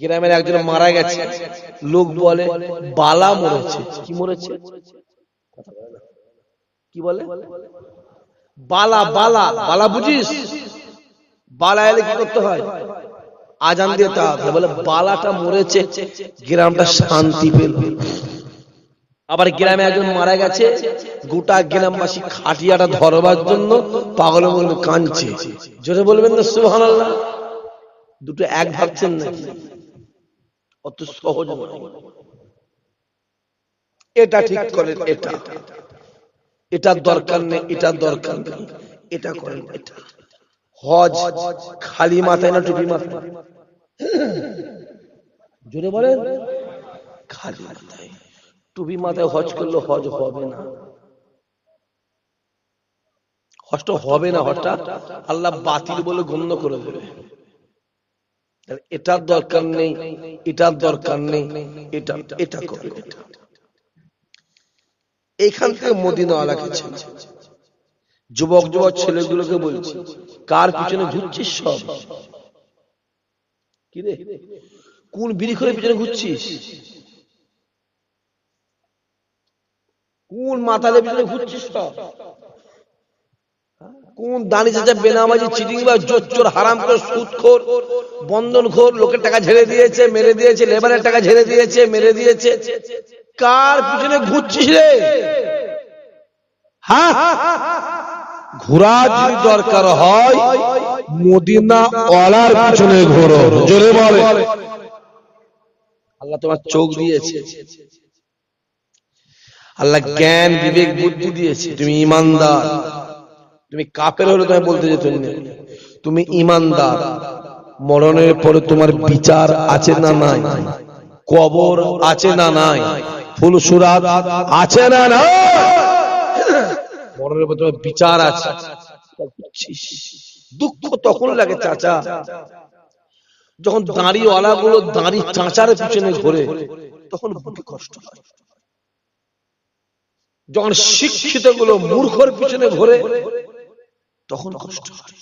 গ্রামের একজন মারা গেছে, লোক বলে বালা মরেছে। কি মরেছে? কি বলে? বালা। বালা বালা বুঝিস? বালা এলে কি করতে হয়? আজান দিতে হবে। বলে বালাটা মরেছে, গ্রামটা শান্তি পেল। আবার গ্রামে একজন মারা গেছে, গোটা গ্রামবাসী খাটিয়াটা ধরবার জন্য পাগল বলে কাঁদছে। জোরে বলবেন না সুবহানাল্লাহ? দুটো এক ভাবছেন না? অত সহজ নয়। এটা ঠিক করেন, এটার দরকার নেই, এটার দরকার নেই, এটা করেন। এটা হজ খালি মাথায় না টুপি মাথায়? জোরে বলেন। খালি মাথায়। টুপি মাথায় হজ করলে হজ হবে না। হজটা হবে না, হজটা আল্লাহ বাতিল বলে গণ্য করে দেবে। এটার দরকার নেই, এটার দরকার নেই, এটা এটা করে। এটা এইখান থেকে মদিনাওয়ালা গেছে। যুবক যুবক ছেলেগুলোকে বলছি, কার পিছনে ঘুরছিস? সব কি রে, কোন বিড়ি করে পিছনে ঘুরছিস? কোন মাতালে পিছনে ঘুরছিস? সব কোন দানি চাচা বেনামাজি চিটিংবাজ জোচ্চোর হারামখোর সুদখোর বন্ধনখোর, লোকের টাকা ঝেড়ে দিয়েছে, মেরে দিয়েছে, লেবারের টাকা ঝেড়ে দিয়েছে, মেরে দিয়েছে, কার পিছনে ঘুরছিস রে? হ্যাঁ, ঘোরা যদি দরকার হয় মদিনা ওয়ালার পিছনে ঘোরো। জোরে বলে। আল্লাহ তোমার চোখ দিয়েছে, আল্লাহ জ্ঞান বিবেক বুদ্ধি দিয়েছে, তুমি ইমানদার। তুমি কাফের হলে তোমায় বলতে যেত না, তুমি ইমানদার। মরণের পরে তোমার বিচার আছে না নাই? কবর আছে না নাই? ফুলসুরাত আছে না নাই? মরণের পরে তোমার বিচার আছে। দুঃখ তখন লাগে চাচা, যখন দাঁড়িওয়ালা গুলো দাঁড়ি চাঁচার পিছনে ঘোরে, তখন বুকে কষ্ট হয়। যখন শিক্ষিত গুলো মূর্খর পিছনে ঘোরে, তখন কষ্ট হয়।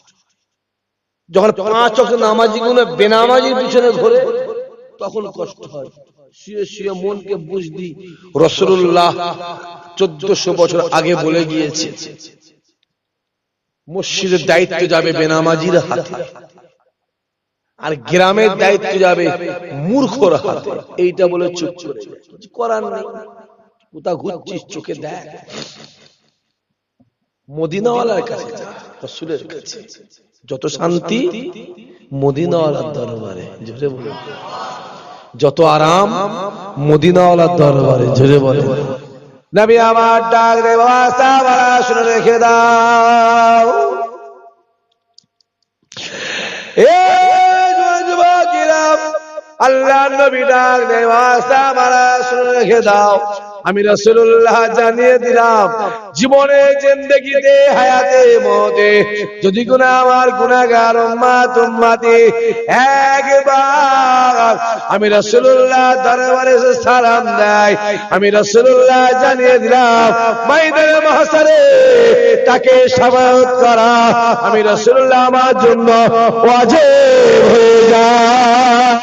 যখন 5 ওয়াক্ত নামাজি গুলো বেনামাজির পিছনে ঘোরে, তখন কষ্ট হয়। শুয়ে শুয়ে মনকে বুঝদি, রাসূলুল্লাহ 1400 বছর আগে বলে গিয়েছে, মসজিদের দায়িত্ব যাবে বেনামাজির হাতে, আর গ্রামের দায়িত্ব যাবে মূর্খর হাতে। এইটা বলে চুপ করে যায়। কিছু করার নেই। কোথা ঘুরছিস চোখে দেখ। মদিনাওয়ালার কাছে যা, রাসূলের কাছে। যত শান্তি মদিনাওয়ালার দরবারে। জোরে বলে। যত আরাম মদিনাওয়ালার দরবারে। জোরে বলে। নবী আমার ডাক রে বাবা, সাহাবারা শুনে রেখে দাও। এ যুবকেরা, আল্লাহ নবী ডাক রে বাবা, সাহাবারা শুনে রেখে দাও। আমি রাসূলুল্লাহ জানিয়ে দিলাম, জীবনে জিন্দেগিতে হায়াতে মতে যদি কোন আমার গুনাহগার উম্মত উম্মতি একবার আমি রাসূলুল্লাহ দরবারে সালাম দেয়, আমি রাসূলুল্লাহ জানিয়ে দিলাম ময়দানে মাহশারে তাকে শাফাআত করা আমি রাসূলুল্লাহ আমার জন্য ওয়াজিব হয়ে যায়।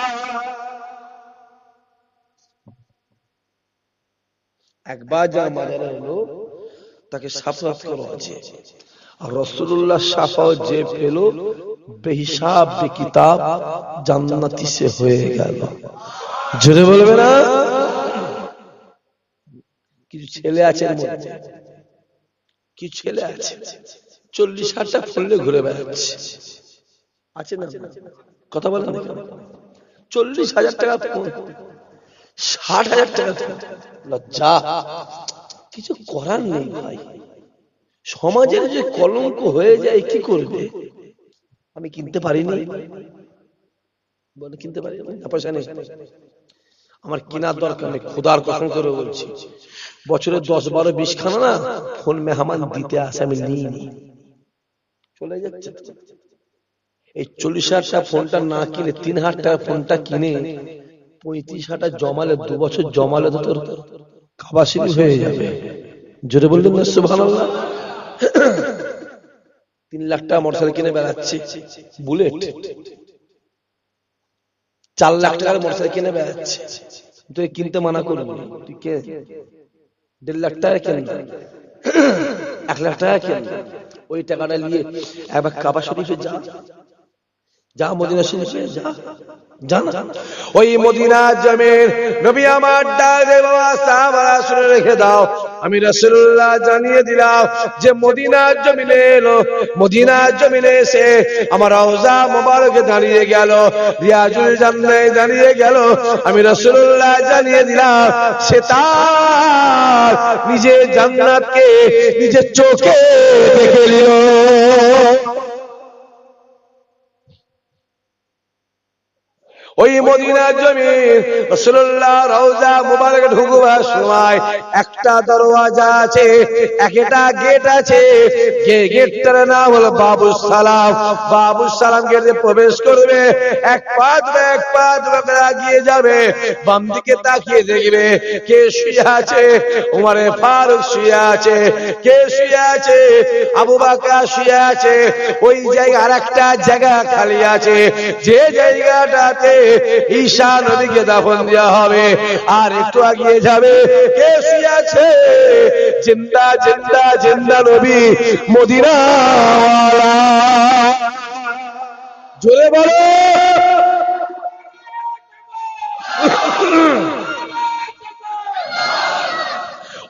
একবার যার মাজারে হলো তাকে শাফাআত করা আছে। আর রাসূলুল্লাহ শাফাআত যে পেল বেহিসাব বেকিতাব জান্নাতি সে হয়ে গেল। জোরে বলবে না? কিছু ছেলে আছে এর মধ্যে, কিছু ছেলে আছে 40-60টা ফোন নিয়ে ঘুরে বেড়াচ্ছে, আছে না? কথা বলেন না কেন? 40,000 টাকা ফোন, 60,000 টাকা ফোন। লজ্জা, কিছু করার নেই ভাই। সমাজের যে কলঙ্ক হয়ে যায়, কি করবে? আমি কিনতে পারিনি, বলে কিনতে পারি না, পয়সা নেই। আমার কেনার দরকার নেই, খোদার কসম করে বলছি। বছরে 10, 12, 20 খানা না ফোন মেহমান দিতে আসে, আমি নিইনি, চলে যাচ্ছে। এই 40,000 টাকা ফোনটা না কিনে 3,000 টাকা ফোনটা কিনে 35,000 টাকা জমালে, 2 বছর জমালে তো তোর কাবাসিনী হয়ে যাবে। জোরে বললেন না সুবহানাল্লাহ? 3 লাখ টাকা মোটরসাইকেল কিনে বেড়াচ্ছে, বুলেট। 4 লাখ টাকার মোটরসাইকেল কিনে বেড়াচ্ছে, তুই কিনতে মানা করবি? তুই কে? 1.5 লাখ টাকা কিনবে, 1 লাখ টাকা কিনবে, ওই টাকাটা নিয়ে একবার কাবা শরীফে যা, যা মদিনা শরীফে যা, জানা ওই মদিনা জমির নবী আমার ডাকে বাবা সাহাবারা শুনে রেখে দাও, আমি রাসূলুল্লাহ জানিয়ে দিলাম যে মদিনার জমিনে এলো, মদিনার জমিনে এসে আমার রওজা মোবারকে দাঁড়িয়ে গেল, রিয়াজুল জান্নাতে দাঁড়িয়ে গেল, আমি রাসূলুল্লাহ জানিয়ে দিলাম সে তার নিজের জান্নাতকে নিজের চোখে দেখে নিল। ওই মদিনার জমিন রাসূলুল্লাহ রওজা মুবারকে ঢুকবার সময় একটা দরওয়াজা আছে, একটা গেট আছে, গেটটার নাম হলো বাবুস সালাম। বাবুস সালাম গেটে প্রবেশ করবে, এক পা করে এগিয়ে যাবে, বাম দিকে তাকিয়ে দেখবে কে শুয়ে আছে, ওমর ফারুক শুয়ে আছে, কে শুয়ে আছে, আবু বকর শুয়ে আছে। ওই জায়গা আরেকটা জায়গা খালি আছে, যে জায়গাটাতে ঈসা নবীকে দাফন দেওয়া হবে। আর একটু এগিয়ে যাবে, কে শুয়ে আছে? জিন্দা জিন্দা জিন্দা নবী মদিনাওয়ালা। জোরে বলো।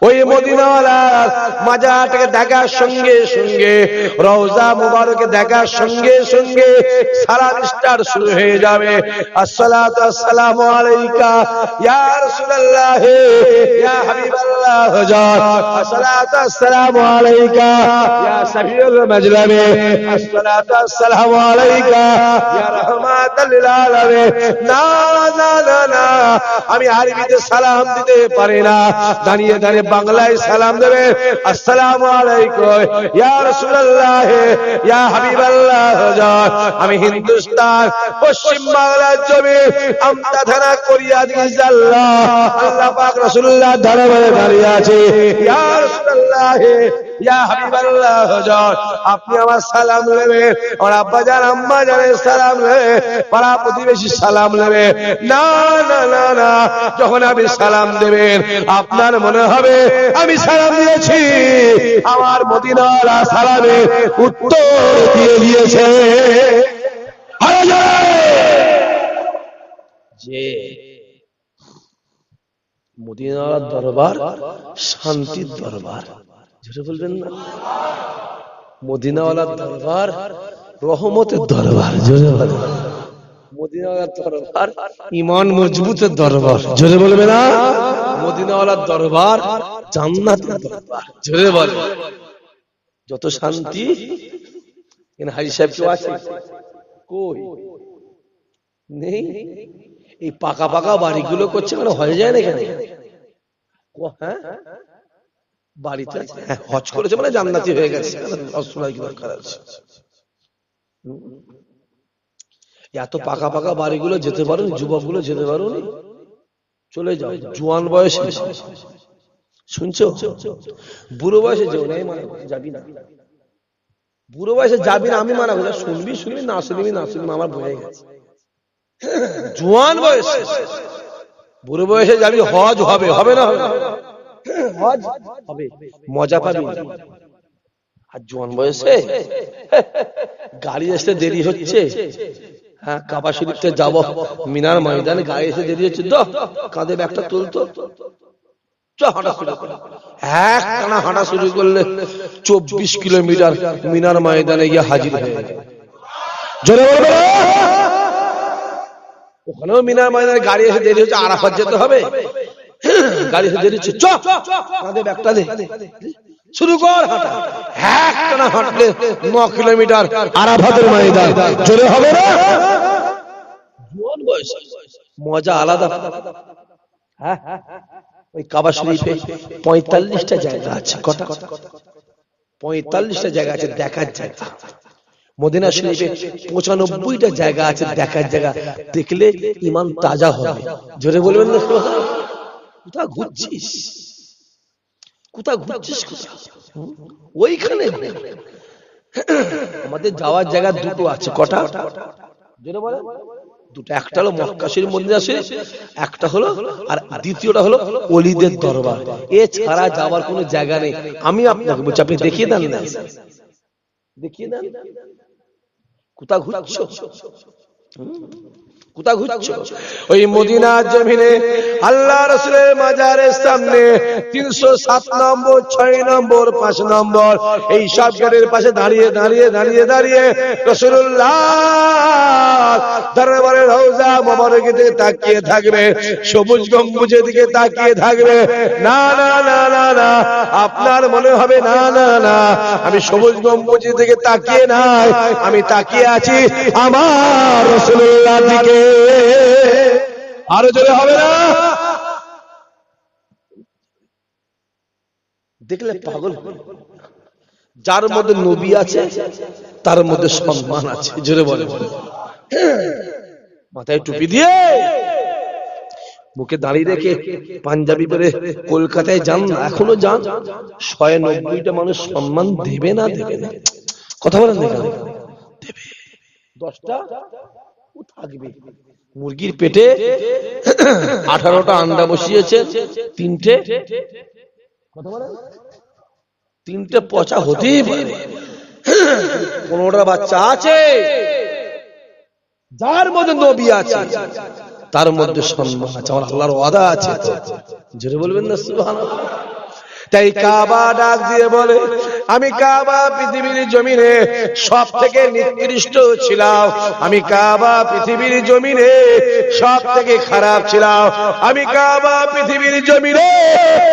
ওই মদিনাওয়ালার মাজারটাকে দেখার সঙ্গে সঙ্গে, রওজা মুবারকে দেখার সঙ্গে সঙ্গে সালাম স্টার্ট শুরু হয়ে যাবে। আসসালাতু আসসালামু আলাইকা ইয়া রাসূলুল্লাহ ইয়া হাবিবাল্লাহ হুজুর, আসসালাতু আসসালামু আলাইকা ইয়া সাফিউল মাজলামি, আসসালাতু আসসালামু আলাইকা ইয়া রাহমাতাল লিল আলামিন। না না না না, আমি আরবিতে সালাম দিতে পারি না, দাঁড়িয়ে দাঁড়িয়ে বাংলায় সালাম দেবে। আসসালামু আলাইকুম ইয়া রাসূলুল্লাহ ইয়া হাবিবাল্লাহ হুজুর। আমি হিন্দুস্তান পশ্চিম বাংলার জমিন আমতা থানা কোরিয়াদ ইনশাআল্লাহ, আল্লাহ পাক রাসূলুল্লাহ দরবারে দাঁড়িয়ে আছে। ইয়া রাসূলুল্লাহ ইয়া হাবিবাল্লাহ হুজুর, আপনি আমার সালাম নেবেন, আর আব্বা জান আম্মা জানের সালাম নেবেন, পাড়া প্রতিবেশী সালাম নেবেন। না না না না, যখন আপনি সালাম দেবেন আপনার মনে হবে আমি সালাম দিয়েছি, আমার মদিনাওয়ালা সালামে উত্তর দিয়ে দিয়েছে। যে মদিনাওয়ালার দরবার শান্তির দরবার, যেটা বলবেন না, মদিনাওয়ালার দরবার রহমতের দরবার, জোরে বলবেন। মদিনাওয়ালার দরবার ঈমান মজবুতের দরবার, জোরে বলবে না। মদিনাওয়ালার দরবার জান্নাতের দরবার, জোরে বলে। যত শান্তি। এখানে হাজী সাহেব কেউ আছে? কই নেই। এই পাকা পাকা বাড়িগুলো করছে, মানে হয়ে যায় না এখানে। হ্যাঁ, বাড়িতে হজ করেছে মানে জান্নাতি হয়ে গেছে, কি দরকার আছে? এত পাকা পাকা বাড়িগুলো যেতে পারো, যুবকগুলো যেতে পারো, চলে যাও জোয়ান বয়সে। শুনছো? বুড়ো বয়সে যেও না, যাবি না। বুড়ো বয়সে যাবি না, আমি মানা করছি, শুনবি শুনবি, না শুনবি না শুনবি, আমার বোঝা গেছে। জোয়ান বয়সে, বুড়ো বয়সে যাবি, হজ হবে, হবে না? হজ হবে, মজা পাবি। আর জোয়ান বয়সে গাড়ি আসতে দেরি হচ্ছে, হ্যাঁ কাবা শরীফে যাব, মিনার ময়দানে গাড়ি এসে দেরি হচ্ছে, কাঁধে ব্যাগটা তুলতো, হাঁটা শুরু করে, একটানা হাঁটা শুরু করলে 24 কিলোমিটার মিনার ময়দানে গিয়ে হাজির হয়ে যাবে। জোরে বলবে। ওখানেও মিনার ময়দানে গাড়ি এসে দেরি হচ্ছে, আরাফাত যেতে হবে, গাড়ি এসে দেরি হচ্ছে, কাঁধে ব্যাগটা দে, শুরু কর হাঁটা। একটানা হাঁটলে 9 কিলোমিটার আরাফাতের ময়দান, জোরে হবে না? জোয়ান বয়স, মজা আলাদা। হ্যাঁ, ওই কাবা শরীফে 45টা জায়গা আছে। কটা? 45টা জায়গা আছে দেখার জায়গা। মদিনা শরীফে 95টা জায়গা আছে দেখার জায়গা, দেখলে ঈমান তাজা হবে। জোরে বলবেন না? কোথা ঘুরছিস, কোথা ঘুরছিস, ওইখানে আমাদের যাওয়ার জায়গা দুটো আছে। কটা? জোরে বলেন। দুটো, একটা হলো মক্কা শরীফ মদিনা শরীফ, একটা হলো আর দ্বিতীয়টা হলো ওলিদের দরবার। এছাড়া যাওয়ার কোনো জায়গা নেই। আমি আপনাকে বলছি, আপনি দেখিয়ে দেন না, দেখিয়ে দেন কোথা ঘুরছো, কোথা ঘুরছো? ওই মদিনার জমিনে আল্লাহ রাসূলের মাজারের সামনে 307 নম্বর, 6 নম্বর, 5 নম্বর এই সব গেটের পাশে দাঁড়িয়ে দাঁড়িয়ে দাঁড়িয়ে দাঁড়িয়ে রাসূলুল্লাহ দরবারে রওজা মোবারকের দিকে তাকিয়ে থাকবে, সবুজ গম্বুজের দিকে তাকিয়ে থাকবে। না না না না না, আপনার মনে হবে না না না, আমি সবুজ গম্বুজের দিকে তাকিয়ে নাই, আমি তাকিয়ে আছি আমার রাসূলুল্লাহর দিকে। আরো জোরে হবে না? দেখলে পাগল। যার মধ্যে নবী আছে তার মধ্যে সম্মান আছে। জোরে বলে, মাথায় টুপি দিয়ে মুখে দাঁড়িয়ে রেখে পাঞ্জাবি পরে কলকাতায় যান, এখনো যান, 190টা মানুষ সম্মান দেবে না দেবে না? কথা বলেন না, দেবে। 10টা থাকবে। মুরগির পেটে 18টা আন্ডা বসিয়েছে, 3টে পচা হতেই পারে, 15টা বাচ্চা আছে। যার মধ্যে নবী আছে তার মধ্যে সম্মান আছে, আমার আল্লাহর ওয়াদা আছে। জোরে বলবেন না সুবহানাল্লাহ? তাই কাবা ডাক দিয়ে বলে, আমি কাবা পৃথিবীর জমিনে সব থেকে নিকৃষ্ট ছিলাম, আমি কাবা পৃথিবীর জমিনে সব থেকে খারাপ ছিলাম, আমি কাবা পৃথিবীর জমিনে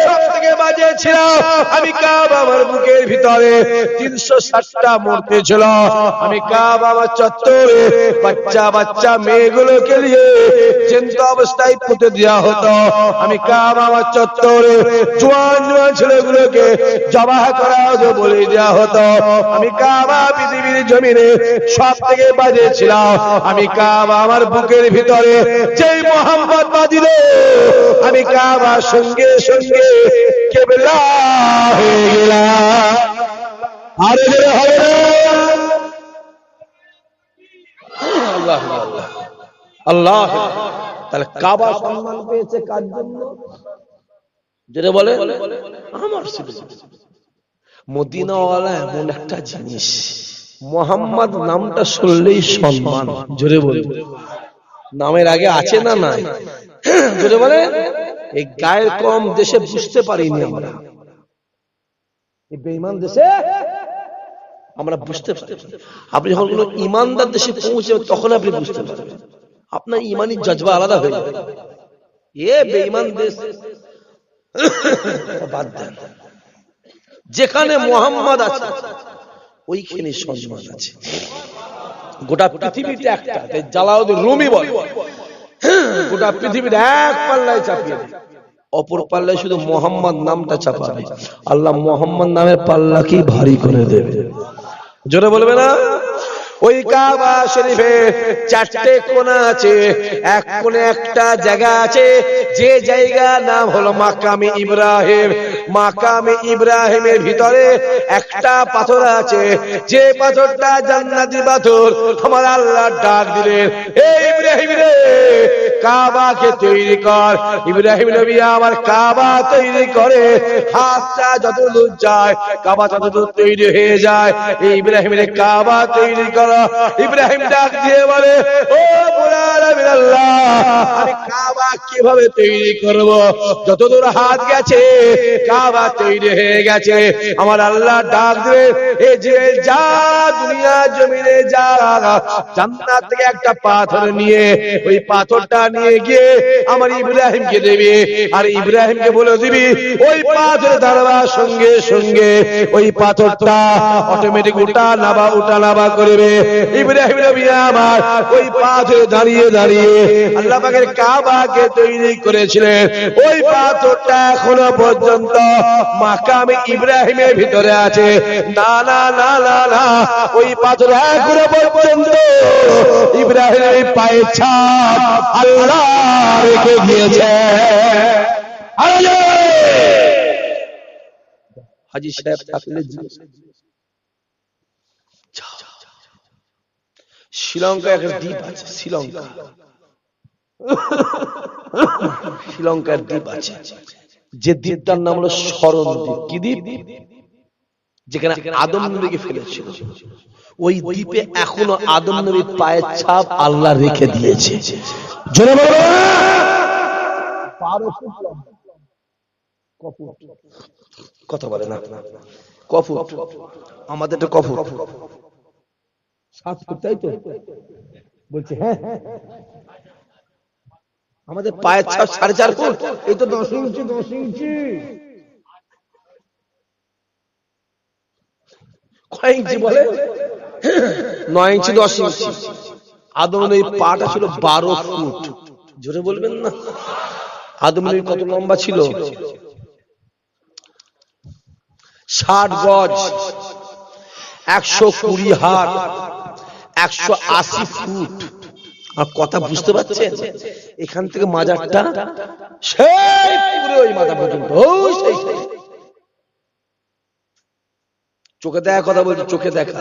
সব থেকে বাজে ছিলাম, আমি কাবা আমার বুকের ভিতরে 360টা মূর্তি ছিল, আমি কাবা আমার চত্বরে বাচ্চা বাচ্চা মেয়েগুলোকে নিয়ে চিন্তা অবস্থায় পুঁতে দেওয়া হতো, আমি কাবা আমার চত্বরে জোয়ান জোয়ান ছেলেগুলোকে জবাহ করা হতো, বলে দেওয়া হতো, আমি কাবা পৃথিবীর জমিনে সব থেকে বাজে ছিলাম, আমি কাবা আমার বুকের ভিতরে যেই মোহাম্মদ বাজিল, আমি কাবার সঙ্গে সঙ্গে কেবলা হয়ে গেলাম। আর হবে না? আল্লাহ আল্লাহ আল্লাহ। তাহলে কাবা সম্মান পেয়েছে কার জন্য? যেটা বলে আমার মদিনাওয়ালা এমন একটা জিনিস, মোহাম্মদ নামটা শুনলেই সম্মান। জোরে বলে, নামের আগে আছে না নাই? জোরে বলে, এই গায়ের কম দেশে বুঝতে পারিনি আমরা, এই বেঈমান দেশে আমরা বুঝতে পারি। আপনি যখন কোনো ইমানদার দেশে পৌঁছে তখন আপনি বুঝতে পারবেন, আপনার ইমানি জজবা আলাদা হয়ে যাবে। এ বেঈমান দেশ বাদ দেন, যেখানে মোহাম্মদ আছে ওইখানে সম্মান আছে। গোটা পৃথিবীটা একটা, তাই জালাউদ্দিন রুমি বলে গোটা পৃথিবীর এক পাল্লায় চাপিয়ে দেয়, অপর পাল্লায় শুধু মোহাম্মদ নামটা চাপাবে, আল্লাহ মোহাম্মদ নামের পাল্লাকেই ভারী করে দেবে। জোরে বলবে না? ওই কাবা শরীফে 4টে কোণা আছে, এক কোণে একটা জায়গা আছে, যে জায়গার নাম হলো মাকামে ইব্রাহিম। মাকামে ইব্রাহিমের ভিতরে একটা পাথর আছে, যে পাথরটা জান্নাতি পাথর। আমার আল্লাহ ডাক দিলেন, এই ইব্রাহিম রে, কাবাকে তৈরি কর। ইব্রাহিম নবী আমার কাবা তৈরি করে, হাতটা যত দূর যায় কাবা তত দূর তৈরি হয়ে যায়। এই ইব্রাহিম রে কাবা তৈরি কর। ইব্রাহিম ডাক দিয়ে বলে, ও মুরাদ আল্লাহ, আমি কাবা কিভাবে তৈরি করব? যতদূর হাত গেছে কাবা তৈরি হয়ে গেছে। আমার আল্লাহ ডাক দিয়ে, এই যে যা দুনিয়া জমিনে যা, জান্নাত থেকে একটা পাথর নিয়ে, ওই পাথরটা নিয়ে গিয়ে আমার ইব্রাহিমকে দেবে, আর ইব্রাহিমকে বলে দিবি ওই পাথর দাঁড়াবার সঙ্গে সঙ্গে ওই পাথরটা অটোমেটিক উঠা নাবা করবে। ইব্রাহিম নবী আমার ওই পাথরে দাঁড়িয়ে দাঁড়িয়ে আল্লাহ পাকের কাবাকে তৈরি করেছিলেন। ওই পাথরটা এখনো পর্যন্ত মাকামে ইব্রাহিমের ভিতরে আছে। না না না না না, ওই পাথর এখনো পর্যন্ত ইব্রাহিমের পায়ের ছাপ আল্লাহ রেখে গিয়েছে। হাজী সাহেব থাকলে শ্রীলঙ্কা একটা দ্বীপ আছে, শ্রীলঙ্কা শ্রীলঙ্কার দ্বীপ আছে, যে দ্বীপটার নাম হলো স্মরণ দ্বীপ। কি দ্বীপ? যেখানে আদম নবীকে ফেলেছিল। ওই দ্বীপে এখনো আদম নবীর পায়ের ছাপ আল্লাহ রেখে দিয়েছে। জোরে বলো। 12 ফুট লম্বা। কফুট কথা বলে না, কফুট। আমাদের তো কফুট 7 ফুট, তাই তো বলছে। হ্যাঁ, আমাদের পায়ের ছাপ 4.5 ফুট। এই তো 10 ইঞ্চি 10 ইঞ্চি। কয় ইঞ্চি বলে? 9 ইঞ্চি 10 ইঞ্চি। আদম নবীর পাটা ছিল 12 ফুট। জোরে বলবেন না। আদম নবী কত লম্বা ছিল? 60 গজ, 120 হাত, 180 ফুট। আর কথা বুঝতে পারছেন? এখান থেকে মাজারটা সেই পুরো ওই মাথা পর্যন্ত। সেই চোখে দেখা কথা বলছি, চোখে দেখা,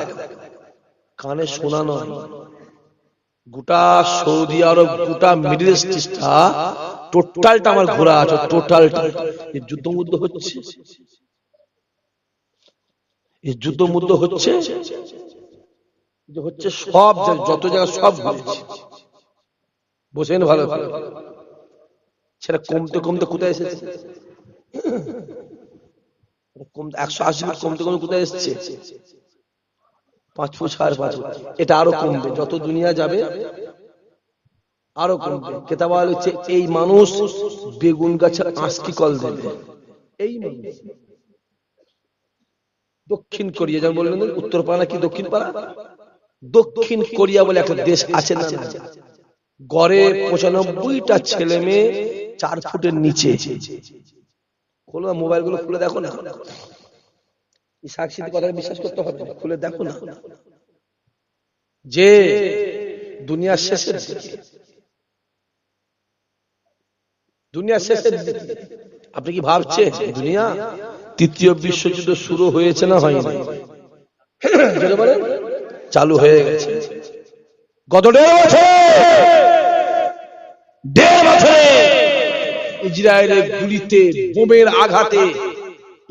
কানে শোনা নয়। গোটা সৌদি আরব, গোটা মিডল ইস্টটা টোটালটা আমার ঘোরা আছে, টোটালটা। এই যুদ্ধ মুদ্ধ হচ্ছে, এই যুদ্ধ মুদ্ধ হচ্ছে, হচ্ছে সব যত জায়গা সব ঘুরেছি। বসেন ভালো করে। সেটা কমতে কমতে কোথায় এসেছে? 180 ফুট কমতে কমতে কোথায় এসেছে? 5 ফুট 5.5 ফুট। এটা আরো কমবে, যত দুনিয়া যাবে আরো কমবে। কেতাব হচ্ছে এই মানুষ বেগুন গাছের আঁশকি কল দেবে। এই মানুষ দক্ষিণ কোরিয়া, যেমন বললেন উত্তর পাড়া কি দক্ষিণ পাড়া, দক্ষিণ কোরিয়া বলে একটা দেশ আছে না, গড়ে 95টা ছেলে মেয়ে 4 ফুটের নিচে। খোলো মোবাইল গুলো, খুলে দেখো না। এই সাক্ষী কথা বিশ্বাস করতে হবে, খুলে দেখো না। যে দুনিয়ার শেষের দিকে, দুনিয়ার শেষের দিকে আপনি কি ভাবছেন দুনিয়া তৃতীয় বিশ্বযুদ্ধ শুরু হয়েছে না হয়নি? চালু হয়ে গেছে। গত 1.5 বছরে ইসরায়েলের গুলিতে, বোমের আঘাতে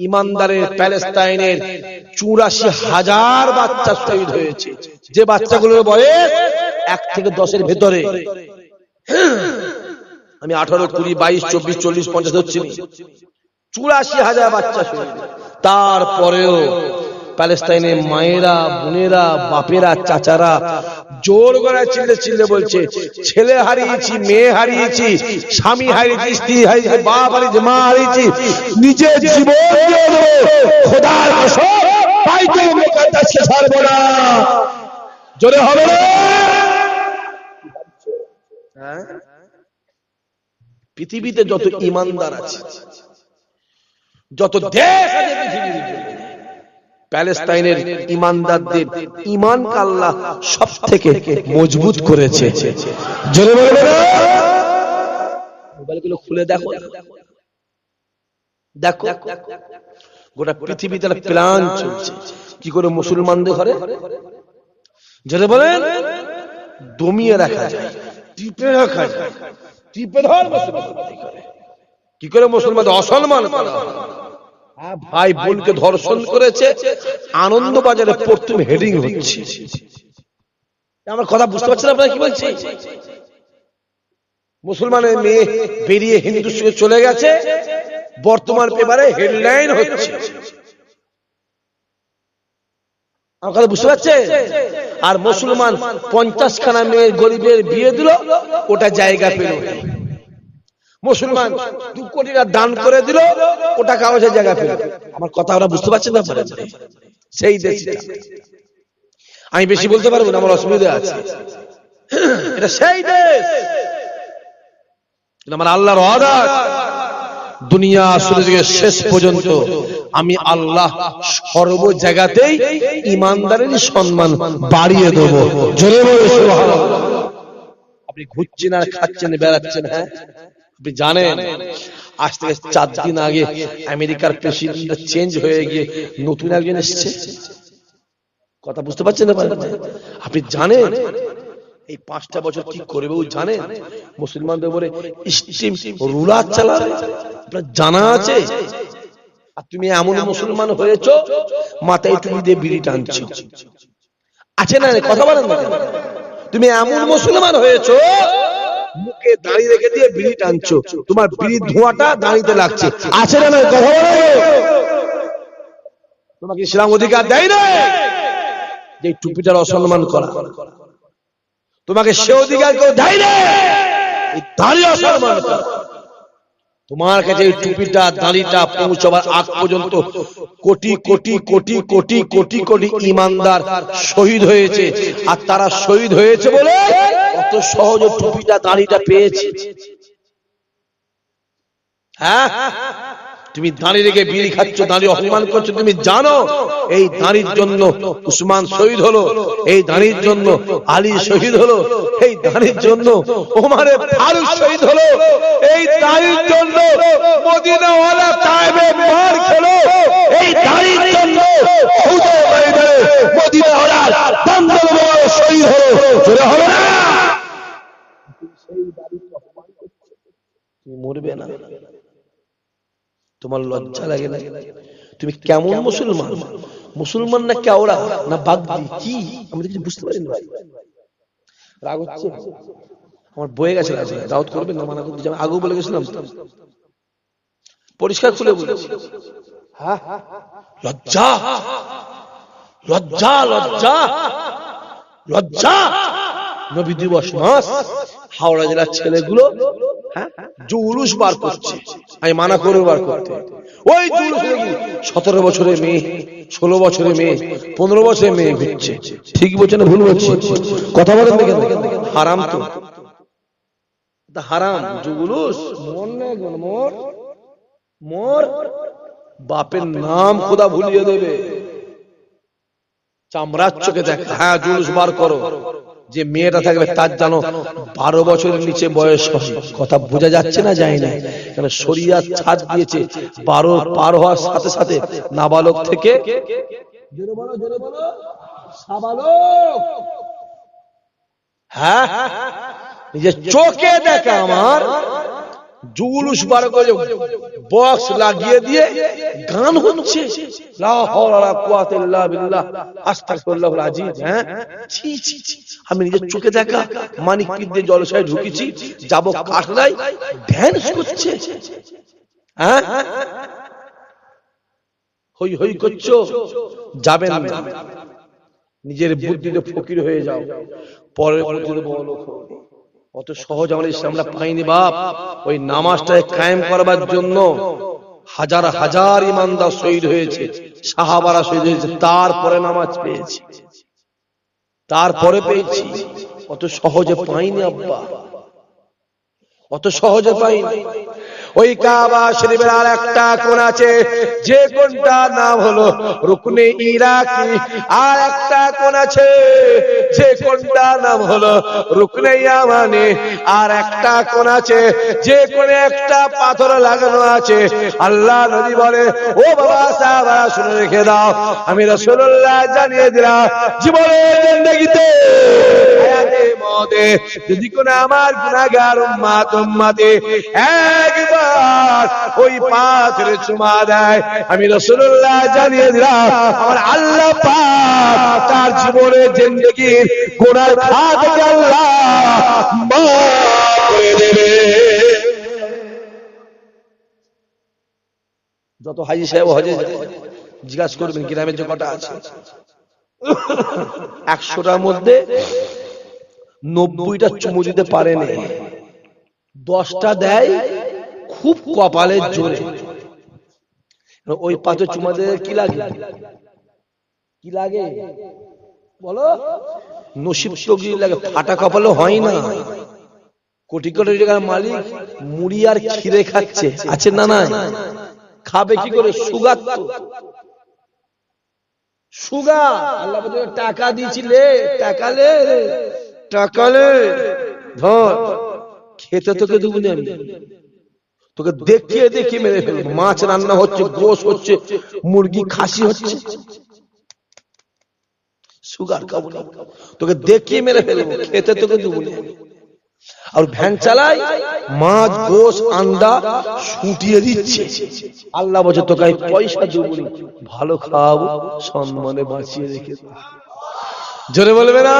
ইমানদারের প্যালেস্তাইনের 84,000 বাচ্চা শহীদ হয়েছে। যে বাচ্চাগুলোর বয়স 1 থেকে 10-এর ভেতরে। আমি 18, 20, 22, 24, 40, 50 ধরছি। 84,000 বাচ্চা শহীদ। তারপরেও প্যালেস্তাইনের মায়েরা, বোনেরা, বাপেরা, চাচারা জোর গলায় চিল্লে চিল্লে বলছে, ছেলে হারিয়েছি, মেয়ে হারিয়েছি, স্বামী হারিয়েছি, স্ত্রী হারিয়েছি, বাপ হারিয়েছি, মা হারিয়েছি, নিজের জীবন দিয়ে দেব, খোদার কসম বাইতুল মুকাদ্দাসকে ছাড়বো না। জোরে হবে না? পৃথিবীতে যত ইমানদার আছে, যত দেশ আছে পৃথিবীর, প্যালেস্তাইনের ইমানদারদের ঈমানকে আল্লাহ সবথেকে মজবুত করেছে। জোরে বলবেন না? মোবাইলগুলো খুলে দেখো, দেখো গোটা পৃথিবীতে প্ল্যান চলছে কি করে মুসলমানদের ঘরে, জোরে বলেন, দমিয়ে রাখা যায়, টিপে রাখা যায়, টিপে ধর কি করে মুসলমানদের অসম্মান করা হয়। ভাই বোনকে ধর্ষণ করেছে, আনন্দবাজারে প্রথম হেডিং হচ্ছে। আমার কথা বুঝতে পারছেন আপনারা কি বলছি? মুসলমানের মেয়ে বেরিয়ে হিন্দু সঙ্গে চলে গেছে, বর্তমান পেপারে হেডলাইন হচ্ছে। আমার কথা বুঝতে পারছেন? আর মুসলমান 50 খানা মেয়ে গরিবের বিয়ে দিল, ওটা জায়গা পেল। মুসলমান 2 কোটি টাকা দান করে দিল, ওটা কাগজের জায়গা পেল। আমার কথা ওরা বুঝতে পারছেন না? সেই দেশটা আমি বেশি বলতে পারবো না, আমার অসুবিধা আছে। এটা সেই দেশ, আমার আল্লাহর ওয়াদা, দুনিয়া শুরু থেকে শেষ পর্যন্ত আমি আল্লাহ সর্ব জায়গাতেই ইমানদারের সম্মান বাড়িয়ে দেব। জোরে বলে সুবহানাল্লাহ। আপনি ঘুরছেন আর খাচ্ছেন, বেড়াচ্ছেন, হ্যাঁ আপনি জানেন আজ থেকে 4 দিন আগে আমেরিকার প্রেসিডেন্ট চেঞ্জ হয়ে গিয়ে নতুন একজন এসেছে। কথা বুঝতে পারছেন না? আপনি জানেন এই 5টা বছর কি করবে ও জানেন? মুসলমানদের উপরে স্টিম রুলার চালাবে, আপনার জানা আছে? আর তুমি এমন মুসলমান হয়েছো মাথায় টুপি দিয়ে বিড়ি টানছো, আছে না? কথা বলেন না কেন? তুমি এমন মুসলমান হয়েছো মুখে দাড়ি রেখে দিয়ে বিড়ি টানছো, তোমার বিড়ির ধোঁয়াটা দাড়িতে লাগছে, আছে না? কথা বলো। তোমাকে ইসলাম অধিকার দেয় না যে টুপিটার অসম্মান করা, তোমাকে সে অধিকার কেউ দেয় না এই দাড়ি অসম্মান করা। তোমার কাছে এই টুপিটা দাড়িটা পৌঁছাবার আগ পর্যন্ত কোটি কোটি কোটি কোটি কোটি কোটি ইমানদার শহীদ হয়েছে, আর তারা শহীদ হয়েছে বলে অত সহজে টুপিটা দাড়িটা পেয়েছে। হ্যাঁ, তুমি দাঁড়িয়ে রেখে বিড়ি খাচ্ছ, দাঁড়িয়ে অপমান করছো, তুমি জানো এই দাঁড়ির জন্য উসমান শহীদ হলো, এই দাঁড়ির জন্য আলী শহীদ হলো, এই দাঁড়ির জন্য ওমরে ফারুক শহীদ হলো, এই দাঁড়ির জন্য মদিনাওয়ালা তায়েবে মার খেলো, এই দাঁড়ির জন্য উহুদের ময়দানে মদিনাওয়ালা দামদাম শহীদ হলো, জোরে হলো না? সেই দাঁড়িকে অপমান করছো, তুমি মরবে না? তোমার লজ্জা লাগে না? তুমি কেমন মুসলমান? মুসলমান না কেওড়া না বাগদি কি আমি কিছু বুঝতে পারি না ভাই। রাগ হচ্ছে আমার, বয়ে গেছে। দাওয়াত করবেন না, মানা করতে যাবেন, আগেও বলে গেছিলাম, পরিষ্কার খুলে বলেছি। হ্যাঁ, লজ্জা লজ্জা লজ্জা লজ্জা। নবী দিবস মাস হাওড়া জেলার ছেলেগুলো জুলুস বার করছে, আমি মানা করে বার করতে। ওই জুলুস 17 বছরের মেয়ে, 16 বছরের মেয়ে, 15 বছরের মেয়ে ঘুরছে। ঠিক বলছে না ভুল বলছে? কথা বলেন দেখেন, হারাম তো, হারাম জুলুস। মন নেই, মোর মোর বাপের নাম খোদা ভুলিয়ে দেবে। চামড়ার চোখে দেখ, হ্যাঁ জুলুস বার করো, যে মেয়েটা থাকবে তার জানো 12 বছরের নিচে বয়স হবে। কথা বোঝা যাচ্ছে না? যায় না, কারণ শরিয়াত ছাড় দিয়েছে 12 পার হওয়ার সাথে সাথে নাবালক থেকে সাবালক। হ্যাঁ, নিজের চোখে দেখা আমার জুলুস বার করে বক্স লাগিয়ে দিয়ে গান হচ্ছে, লা হাওলা ওয়ালা কুওয়াতা ইল্লা বিল্লাহ, আস্তাগফিরুল্লাহুল আযীম। হ্যাঁ, ছি ছি ছি, আমি নিজের চোখে দেখা মানিকপীর দিয়ে জলসায় ঢুকেছি, যাব কাটলাই, ড্যান্স করছে। হ্যাঁ, হই হই করছো, যাবেন না, নিজের বুদ্ধিতে ফকির হয়ে যাও, পরের বুদ্ধিতে বড় লোক হবে। অত সহজ আমাদের ইসলামটা পাইনি বাপ। ওই নামাজটাকে কায়েম করবার জন্য হাজার হাজার ইমানদার শহীদ হয়েছে, সাহাবারা শহীদ হয়েছে, তারপরে নামাজ পেয়েছি, তারপরে পেয়েছি। অত সহজে পাইনি আব্বা, অত সহজে পাইনি। ওই কাবা শরীফের আর একটা কোণ আছে, যে কোণটার নাম হলো রুকনে ইরাকি, আর একটা কোণ আছে যে কোণটার নাম হলো রুকনে ইয়ামানি, আর একটা কোণ আছে যে কোণে একটা পাথর লাগানো আছে। আল্লাহ নবী বলে, ও বাবা সাহাবা শুনে রেখে দাও, আমি রাসূলুল্লাহ জানিয়ে দিলাম, জীবনের জিন্দেগিতে হায়াতে মওতে যদি কোন আমার গুনাহগার উম্মতে একবার ওই পাথরে চুমা দেয়, আমি রাসূলুল্লাহ জানিয়ে দিলাম, আমার আল্লাহ পাক তার জীবনের জিন্দেগির গুনাহ খাতাকে আল্লাহ মাফ করে দেবে। যত হাজী সাহেব হজে জিজ্ঞাসা করবেন গ্রামের যে কটা আছে, 100টার মধ্যে 90টা চুমু দিতে পারে না, 10টা দেয় খুব কপালের জোরে। ওই পাথর চুমা দিলে কি লাগে? কি লাগে বলো? নসিব তকদির লাগে, ফাটা কপালে হয় না। কোটি কোটি টাকার মালিক মুড়ি আর খিরে খাচ্ছে, আছে না? না, খাবে কি করে? সুগার তো, সুগার। আল্লাহ বলে টাকা দিয়েছিলে, টাকালে টাকালে ধর, খেতে তোকে দেবো না আমি, তোকে দেখিয়ে দেখিয়ে মেরে ফেলবো। মাছ রান্না হচ্ছে, গোশ হচ্ছে, মুরগি খাসি হচ্ছে, সুগার খাবো না, তোকে দেখিয়ে মেরে ফেলবো, খেতে তোকে দেবো না। আর ভ্যান চালায় মাছ গোশ আন্ডা ছুটিয়ে দিচ্ছে। আল্লাহ বলছে তোকে আমি পয়সা দেবো না, ভালো খাওয়াবো, সম্মানে বাঁচিয়ে রেখে। জোরে বলবে না?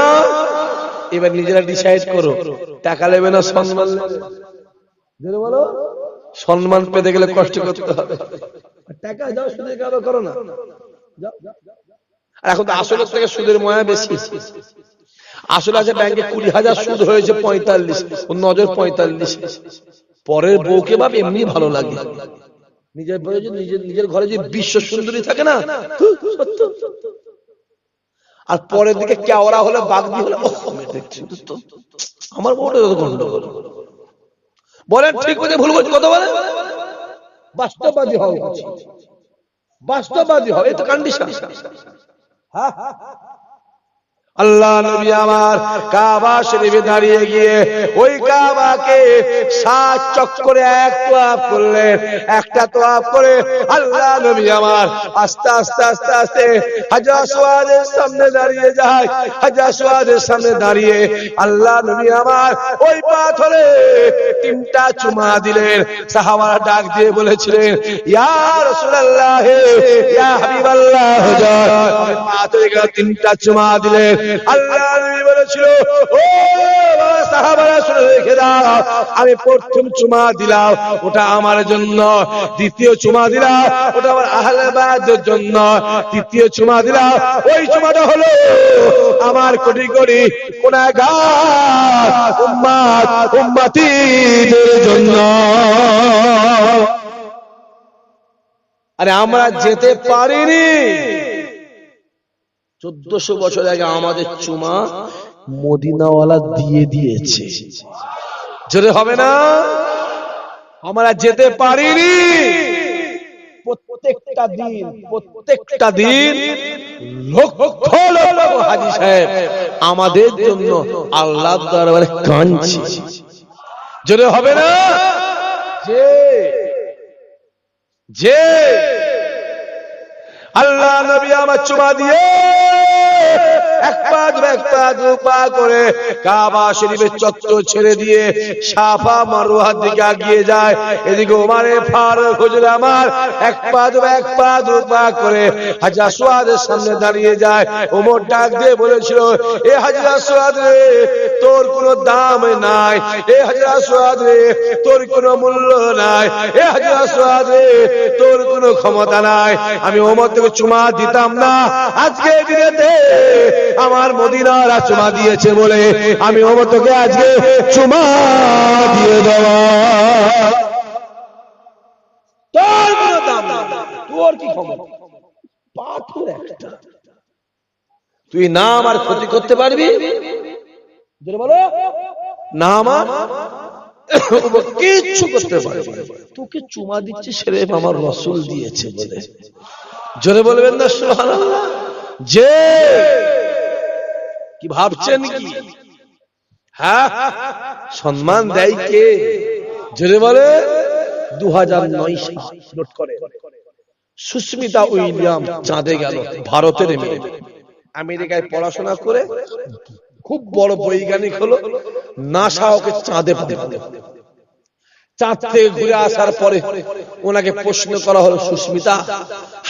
এবার নিজেরা ডিসাইড করো, টাকা নেবে না সম্মান নেবে? জোরে বলো। সম্মান পেতে গেলে কষ্ট করতে হবে। টাকা যাও, সুদের কারো করো না। আর এখন তো আসলের থেকে সুদের ময়া বেশি। আসলে আছে ব্যাংকে 20,000, সুদ হয়েছে 45, নজর 45। পরের বউকে ভাব এমনি ভালো লাগে, নিজের নিজের ঘরে যে বিশ্ব সুন্দরী থাকে না, আর পরের দিকে কেওড়া হলে বাগদি হলে আমার বউটা যত গন্ডগোল। বলেন ঠিক বলছে ভুল বলছে? কত বলে বাস্তববাদী হও, বাস্তববাদী হও, এই তো কন্ডিশন। হ্যাঁ, আল্লাহ নবী আমার কাবা শরীফে দাঁড়িয়ে গিয়ে ওই কাবাকে 7 চক্করে এক তোয়াফ করলেন। একটা তোয়াফ করে আল্লাহ নবী আমার আস্তে আস্তে আস্তে আস্তে হাজর আসওয়াদের সামনে দাঁড়িয়ে যায়। হাজর আসওয়াদের সামনে দাঁড়িয়ে আল্লাহ নবী আমার ওই পাথরে 3টা চুমা দিলেন। সাহাবারা ডাক দিয়ে বলেছিলেন, ইয়া রাসূলুল্লাহ, ইয়া হাবিবাল্লাহ, ওই পাথরে 3টা চুমা দিলেন। আল্লাহ নবী বলেছিল, ও সাহাবারা শুনে রেখে দাও, আমি প্রথম চুমা দিলাম ওটা আমার জন্য, দ্বিতীয় চুমা দিলাম ওটা আমার আহলে বায়তের জন্য, তৃতীয় চুমা দিলাম ওই চুমাটা হলো আমার কোটি কোটি গুনাহগার উম্মত উম্মতীদের জন্য। আরে আমরা যেতে পারিনি, 1400 বছর আগে আমাদের চুমা মদিনাওয়ালা দিয়ে দিয়েছে। জোরে হবে না? আমরা যেতে পারিনি। প্রত্যেকটা দিন লক্ষ লক্ষ হাজী সাহেব আমাদের জন্য আল্লাহর দরবারে কাঁদছে। জোরে হবে না? যে আল্লাহ নবী আমার চুমা দিয়ে এক পা দু পা করে কাবা শরীফের চত্বর ছেড়ে দিয়ে সাফা মারওয়ার দিকে এগিয়ে যায়। এদিকে ওমরে ফারুক হুজুর আমার এক পা দু পা করে হাজর আসওয়াদের সামনে দাঁড়িয়ে যায়। ওমর ডাক দিয়ে বলেছিল, এ হাজর আসওয়াদ রে, তোর কোনো দাম নাই, এ হাজর আসওয়াদ রে, তোর কোনো মূল্য নাই, এ হাজর আসওয়াদ রে, তোর কোনো ক্ষমতা নাই। আমি ওমর তোকে চুমা দিতাম না, আজকে দিনেতে আমার মদিনারা চুমা দিয়েছে বলে আমি ওমর তোকে আজকে চুমা দিয়ে দেওয়া। তোর কোনো দাম না, তোর কি ক্ষমতা? পাথর একটা, তুই না আমার ক্ষতি করতে পারবি? বলো না, আমার কিচ্ছু করতে পারবি। তোকে চুমা দিচ্ছে সেরে আমার রাসূল দিয়েছে বলে। জোরে বলবেন না সুবহানাল্লাহ? যে কি ভাবছেন কি? হ্যাঁ, সম্মান দেয় কে? জোরে বলে 2009 সাল নোট করে সুস্মিতা উইলিয়াম চাঁদে গেল, ভারতের মেয়ে, আমেরিকায় পড়াশোনা করে খুব বড় বৈজ্ঞানিক হলো, নাসা ওকে চাঁদে পাঠালো। চাঁদ থেকে ঘুরে আসার পরে ওনাকে প্রশ্ন করা হলো, সুস্মিতা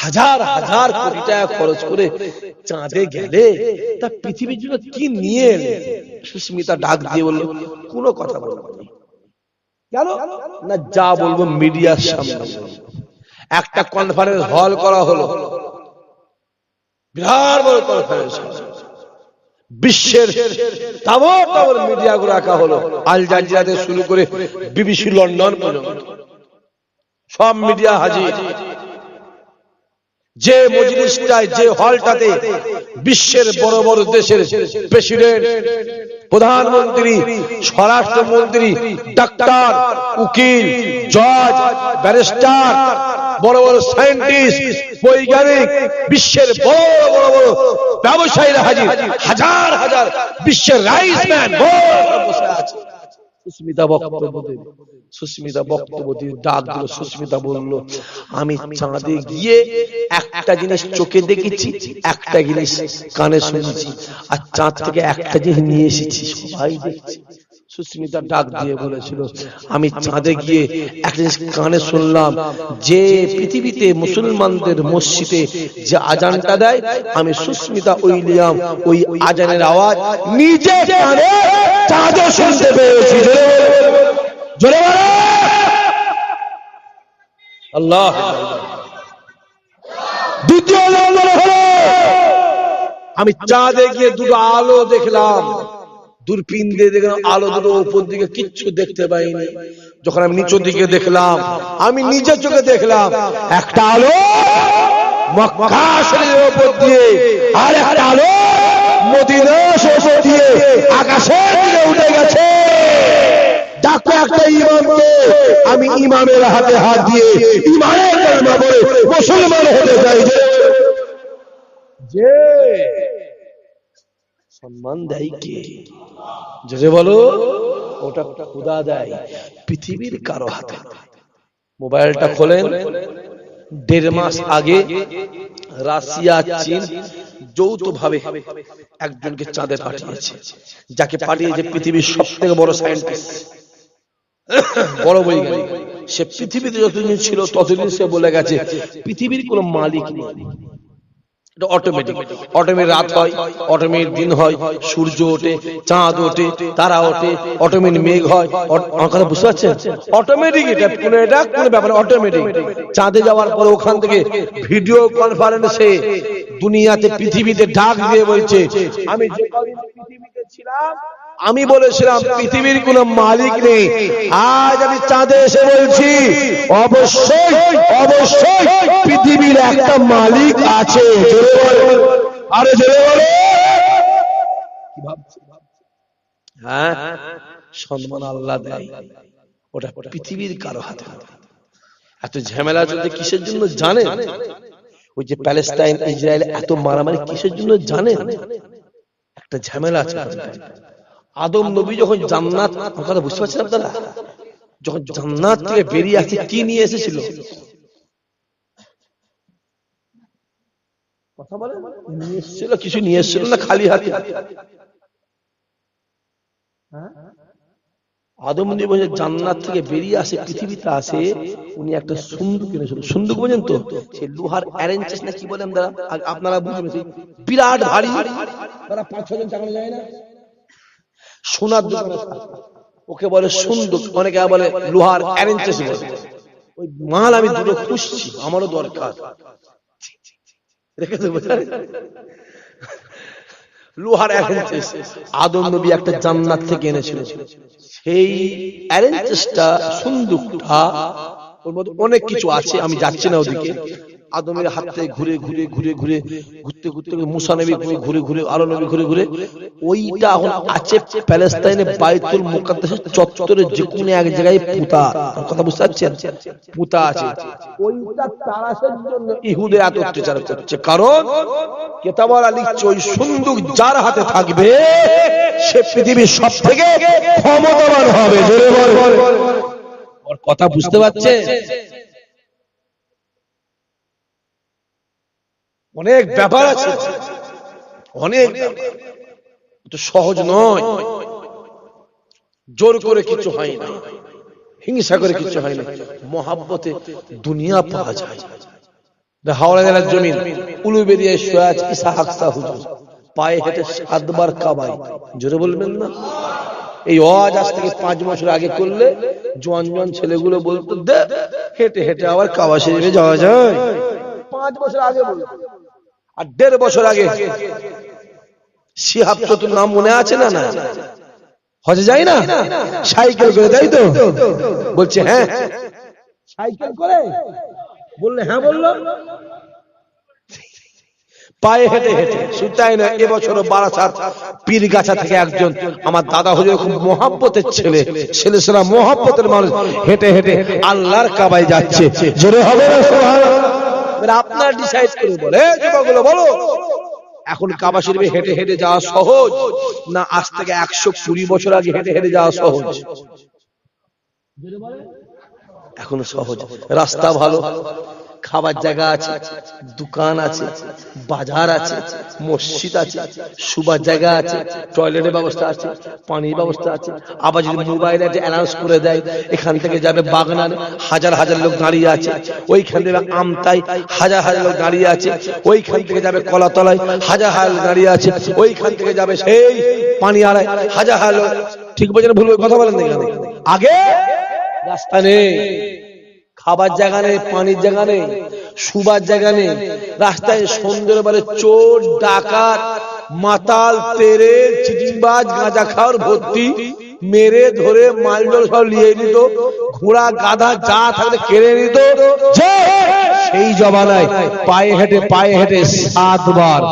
হাজার হাজার কোটি টাকা খরচ করে চাঁদে গেলে তা পৃথিবীর জন্য কি নিয়ে এলে? সুস্মিতা ডাক দিয়ে বলল, কোনো কথা বলবো না। কেন না, যা বলবো মিডিয়ার সামনে। একটা কনফারেন্স হল করা হলো, বিরাট বড় কনফারেন্স, বিশ্বের তাবড় তাবড় মিডিয়া গুলো রাখা হলো, আল জাজিরা থেকে শুরু করে বিবিসি লন্ডন পর্যন্ত সব মিডিয়া হাজির। যে মজলিসটায়, যে হলটাতে বিশ্বের বড় বড় দেশের প্রেসিডেন্ট, প্রধানমন্ত্রী, স্বরাষ্ট্রমন্ত্রী, ডাক্তার, উকিল, জজ, ব্যারিস্টার, বড় বড় সায়েন্টিস্ট, বৈজ্ঞানিক, বিশ্বের বড় বড় বড় ব্যবসায়ীরা হাজির, হাজার হাজার বিশ্বের রাইসম্যান বসে আছে। সুস্মিতা বক্তব্য দিয়ে ডাক দিল। সুস্মিতা বলল, আমি চাঁদে গিয়ে একটা জিনিস চোখে দেখেছি, একটা জিনিস কানে শুনেছি, আর চাঁদ থেকে একটা জিনিস নিয়ে এসেছি, সবাই দেখছি। সুস্মিতা ডাক দিয়ে বলেছিল, আমি চাঁদে গিয়ে একটা জিনিস কানে শুনলাম, যে পৃথিবীতে মুসলমানদের মসজিদে যে আজানটা দেয়, আমি সুস্মিতা উইলিয়াম ওই আজানের আওয়াজ নিজে কানে চাঁদে শুনতে পেয়েছি। জোরে বলো আল্লাহ। দ্বিতীয় নম্বর হলো, আমি চাঁদে গিয়ে দুটো আলো দেখলাম, দূরবীন দিয়ে দেখলাম আলো দুটো উপর দিকে, কিচ্ছু দেখতে পাইনি। যখন আমি নিচের দিকে দেখলাম, আমি নিজের চোখে দেখলাম একটা আলো মক্কা শরীফের উপর দিয়ে, আর একটা আলো মদিনা শরীফ দিয়ে আকাশের দিকে উঠে গেছে। ডাকে একটা ইমামকে, আমি ইমামের হাতে হাত দিয়ে ইমামের কালেমা বলে মুসলমান হতে চাই। যে সম্মান দেয় কে? যে বলো, ওটা খোদা দেয়, পৃথিবীর কারো হাতে। মোবাইলটা খোলেন, 1.5 মাস আগে রাশিয়া চীন যৌথভাবে একজনকে চাঁদে পাঠিয়েছে, যাকে পাঠিয়েছে পৃথিবীর সবথেকে বড় সায়েন্টিস্ট, বড় বৈজ্ঞানিক। সে পৃথিবীতে যতদিন ছিল ততদিন সে বলে গেছে পৃথিবীর কোনো মালিক নেই। অটোমেটিক রাত হয়, অটোমেটিক দিন হয়, সূর্য ওঠে, চাঁদ ওঠে, তারা ওঠে, অটোমেটিক মেঘ হয়। আমার কথা বুঝতে পারছেন? অটোমেটিক, এটা কোনো ব্যাপার, অটোমেটিক। চাঁদে যাওয়ার পরে ওখান থেকে ভিডিও কনফারেন্সে দুনিয়াতে পৃথিবীতে ডাক দিয়ে বলছে, আমি যে কদিন পৃথিবীতে ছিলাম, আমি বলেছিলাম পৃথিবীর কোনো মালিক নেই। আজ আমি চাঁদে এসে বলছি, অবশ্যই অবশ্যই পৃথিবীর একটা মালিক আছে। আরে জোরে বলো। হ্যাঁ, সম্মান আল্লাহ দেয়, ওটা পৃথিবীর কারো হাতে। এত ঝামেলা চলছে কিসের জন্য জানেন? ওই যে প্যালেস্টাইন ইসরায়েল এত মারামারি কিসের জন্য জানেন? একটা ঝামেলা আছে। আদম নবী যখন জান্নাত, কথা বুঝতে পারছেন আপনারা, যখন জান্নাত থেকে বেরিয়ে আসে, কি নিয়ে এসেছিল? কথা বলেন, নিয়ে এসেছিল কিছু, নিয়ে এসেছিল না খালি হাতে? আদম নবী বলে জান্নাত থেকে বেরিয়ে আসে, পৃথিবীতে আসে, উনি একটা সুন্দুক এনেছিল। সুন্দুক বোঝেন তো? সে লোহার অ্যারেঞ্জেস না কি বলেন আপনারা বুঝবেন, বিরাট ভারী, তারা 5-6 জন চালানো যায় না, সোনার দোকানে, ওকে বলে সুন্দুক, অনেকে বলে লোহার অ্যারেঞ্জেস বলে। ওই মাল আমি দুটো খুঁজছি, আমারও দরকার। লোহার অ্যারেঞ্জেস আদম নবী একটা জান্নাত থেকে এনেছিল। সেই অ্যারেঞ্জেসটা, সুন্দুকটা, ওর মধ্যে অনেক কিছু আছে, আমি যাচ্ছি না ওদিকে। আদমের হাত থেকে ঘুরে ঘুরে ঘুরে ঘুরে ঘুরতে ঘুরতে মুসা নবী ঘুরে ঘুরে, আলো নবী ঘুরে ঘুরে, ওইটা এখন আছে প্যালেস্টাইনে বাইতুল মুকাদ্দাসের চত্বরে যে কোনো এক জায়গায় পুঁতা। কথা বুঝতে পারছেন? পুঁতা আছে। ওইটা তারাশের জন্য ইহুদে এত অত্যাচার করছে, কারণ কিতাবওয়ালা লিখছে ওই সুন্দুক যার হাতে থাকবে সে পৃথিবীর সবথেকে ক্ষমতাবান হবে। জোরে বল। ওর কথা বুঝতে পারছে? অনেক ব্যাপার আছে, অনেক তো সহজ নয়। জোর করে কিছু হয় না, হিংসা করে কিছু হয় না, মহাব্বতে দুনিয়া পাওয়া যায়। হাওড়া জেলার জমিন উলুবেরিয়ায় শুয়ে আছে ইসহাক শাহ হুজুর, পায়ে হেঁটে 7 বার কাবায়। জোরে বলবেন না? এই ওয়াজ আজ থেকে 5 বছর আগে করলে জোয়ান জোয়ান ছেলেগুলো বলতো, হেঁটে হেঁটে আবার কাবা শরীফে যাওয়া যায়। 5 বছর আগে বলতো। আর 1.5 বছর আগে শিহাব চতুর নাম মনে আছে না? না, হজে যায় না, সাইকেল করে, তাই তো? বলছে হ্যাঁ সাইকেল করে, বললে হ্যাঁ বললো, পায়ে হেঁটে হেঁটে। শুধুই না, এবছর বারাসাত পীরগাছা থেকে একজন আমার দাদা হুজুর, খুব মহব্বতের ছেলে, ছেলেরা মহব্বতের মানুষ, হেঁটে হেঁটে আল্লাহর কাবায় যাচ্ছে। জোরে হবে না সুবহানাল্লাহ? আপনারা ডিসাইড করে বলে, যুবকগুলো বলো, এখন কাবা শরীফে হেঁটে হেঁটে যাওয়া সহজ না আজ থেকে 120 বছর আগে হেঁটে হেঁটে যাওয়া সহজ? এখন সহজ, রাস্তা ভালো, খাবার জায়গা আছে, দোকান আছে, বাজার আছে, মসজিদ আছে, শুবার জায়গা আছে, টয়লেটের ব্যবস্থা আছে, পানির ব্যবস্থা আছে। আবার যদি মোবাইলে একটা অ্যানাউন্স করে দেয় এখান থেকে যাবে বাগনান, হাজার হাজার লোক দাঁড়িয়ে আছে, ওইখান থেকে আমতাই হাজার হাজার লোক দাঁড়িয়ে আছে, ওইখান থেকে যাবে কলাতলায় হাজার হাজার লোক দাঁড়িয়ে আছে, ওইখান থেকে যাবে সেই পানিয়াড়ায় হাজার হাজার লোক। ঠিক বলছেন ভুল কথা বলেন না? আগে রাস্তা নেই, খাবার জায়গা নেই, পানির জায়গা নেই, শুবার জায়গা নেই, রাস্তায় সন্ধ্যেবেলা চোর ডাকাত মাতাল তেরে চিটিংবাজ গাঁজা খাওয়ার ভর্তি, মেরে ধরে মালজল সব নিয়ে নিত, ঘোড়া গাধা যা থাকলে কেড়ে নিত। সেই জমানায় পায়ে হেঁটে 7 বার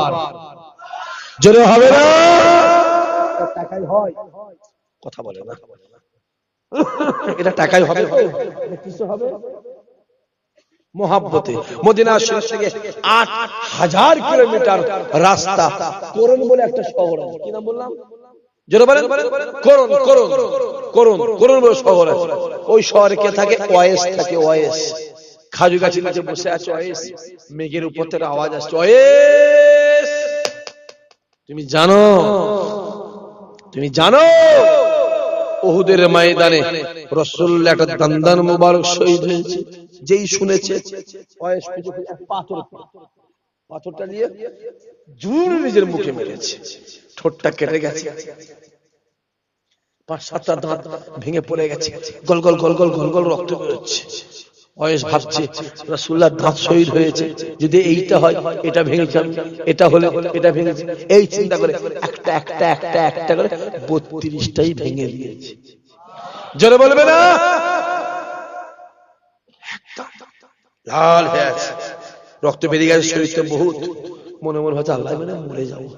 জোরে হবে না? টাকাই হয়, কথা বলে না, এটা টাকাই হবে, কিছু হবে মোহাব্বতে। মদিনা শরীফ থেকে 8000 কিলোমিটার রাস্তা। করণ বলে একটা শহর আছে, কি নাম বললাম? জোরে বলেন। করণ বলে শহর আছে। ওই শহরে কে থাকে? ওয়েস থাকে। ওয়েস খাজু গাছের নিচে বসে আছে ওয়েস, মেঘের উপর থেকে আওয়াজ আসছে, ওয়েস তুমি জানো উহুদের ময়দানে রাসূলুল্লাহ একটা দন্দন মুবারক শহীদ হয়েছে। যেই শুনেছে ওয়েস পাথরটা নিয়ে জোরে নিজের মুখে মেরেছে, ঠোঁটটা কেটে গেছে, 5-7টা দাঁত ভেঙে পড়ে গেছে, গল গল রক্ত বেরোচ্ছে। ওয়েস ভাবছে রাসূলুল্লাহ দাঁত শহীদ হয়েছে, যদি এইটা হয় এটা ভেঙেছে, এটা হলে এটা ভেঙেছে, এই চিন্তা করে একটা করে 32টাই ভেঙে দিয়েছে। জোরে বলবে না? লাল হয়ে আছে, রক্ত বেরিয়ে গেছে শরীরে বহুত। মনে হচ্ছে আল্লাহ মানে মরে যাবো,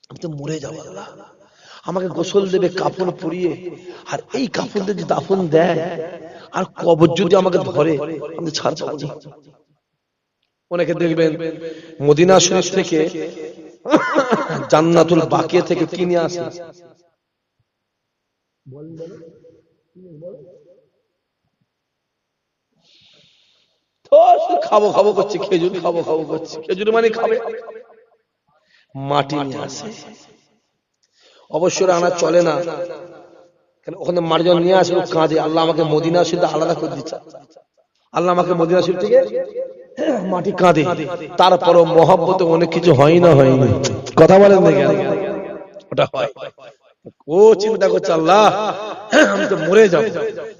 আমি তো মরে যাবো, আল্লাহ আমাকে গোসল দেবে কাফন পরিয়ে, আর এই কাফন যদি দাফন দেয় আর কবর যদি আমাকে ধরে আমি ছাড় পাবো না। অনেকে দেখবেন মদিনা শরীফ থেকে জান্নাতুল বাকিয়া থেকে কিনে আসে, খাবো করছে, খেজুর খাবো করছে, খেজুর মানে খাবে, মাটি নিয়ে আসে। অবশ্যই আনা চলে না, ওখানে মার্জন নিয়ে আসে, কাঁদে, আল্লাহ আমাকে মদিনা শরীফ আলাদা করে দিচ্ছে, আল্লাহ আমাকে মদিনা শরীফ থেকে মাটি কাঁদে। তারপরও মহব্বতে অনেক কিছু হয়নি, কথা বলেন দেখে ওটা হয়। ও চিন্তা করছে আল্লাহ আমি তো মরে যাবো,